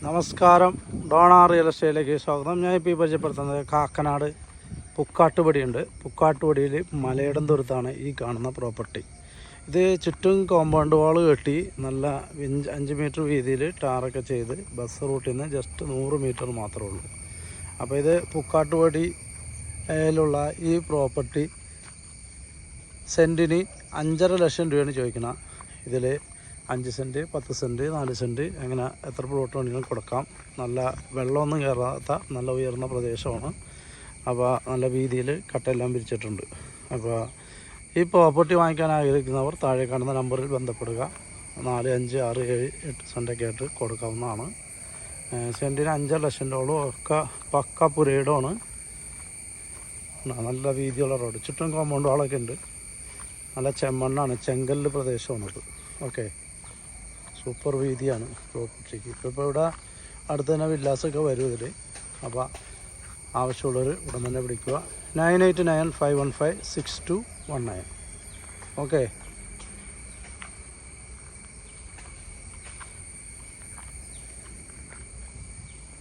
നമസ്കാരം, Donna real എസ്റ്റേറ്റിലേക്ക് സ്വാഗതം. ഞാൻ ഇപ്പോൾ പരിചയപ്പെടുത്തുന്നത് കാക്കനാട് പുക്കാട്ടുപടിയുണ്ട്. പുക്കാട്ടുപടിയിൽ മലയിടം ദൂരത്താണ് ഈ കാണുന്ന പ്രോപ്പർട്ടി. ഇത് ചുറ്റും കോമ്പൗണ്ട് വാൾ കെട്ടി നല്ല 5 മീറ്റർ വീതിയിൽ ടാറൊക്കെ ചെയ്ത് ബസ് റൂട്ടിൽ നിന്ന് ജസ്റ്റ് 100 മീറ്റർ മാത്രമേ ഉള്ളൂ. അപ്പോൾ ഇത് പുക്കാട്ടുപടിയിലുള്ള ഈ പ്രോപ്പർട്ടി സെൻറ്റിന് 5.5 ലക്ഷം രൂപയാണ് ചോദിക്കുന്നത്. ഇതിൽ 5 സെൻറ്റ്, 10 സെൻറ്റ്, 4 സെൻറ്റ് അങ്ങനെ എത്ര പ്ലോട്ട് വേണമെങ്കിലും കൊടുക്കാം. നല്ല വെള്ളമൊന്നും കയറാത്ത നല്ല ഉയർന്ന പ്രദേശമാണ്. അപ്പോൾ നല്ല വീതിയിൽ കട്ടെല്ലാം പിരിച്ചിട്ടുണ്ട്. അപ്പോൾ ഈ പ്രോപ്പർട്ടി വാങ്ങിക്കാൻ ആഗ്രഹിക്കുന്നവർ താഴെ കാണുന്ന നമ്പറിൽ ബന്ധപ്പെടുക. 4, 5, 6, 7, 8 സെൻറ്റൊക്കെ ആയിട്ട് കൊടുക്കാവുന്നതാണ്. സെൻറ്റിന് 5 ലക്ഷം രൂപ ഒക്കെ പക്ക പുരയിടമാണ്. നല്ല വീതിയുള്ള റോഡ്, ചുറ്റും കോമ്പൗണ്ട് വാളൊക്കെ ഉണ്ട്. നല്ല ചെമ്മണ്ണാണ്, ചെങ്കല്ല് പ്രദേശമാണത്. Okay, super വീതിയാണ് പ്രോപ്പർട്ടിക്ക്. ഇപ്പോൾ ഇവിടെ അടുത്ത് തന്നെ വില്ലാസൊക്കെ വരും ഇതിൽ. അപ്പോൾ ആവശ്യമുള്ളവർ ഉടൻ തന്നെ വിളിക്കുക. 9895156219. ഓക്കെ.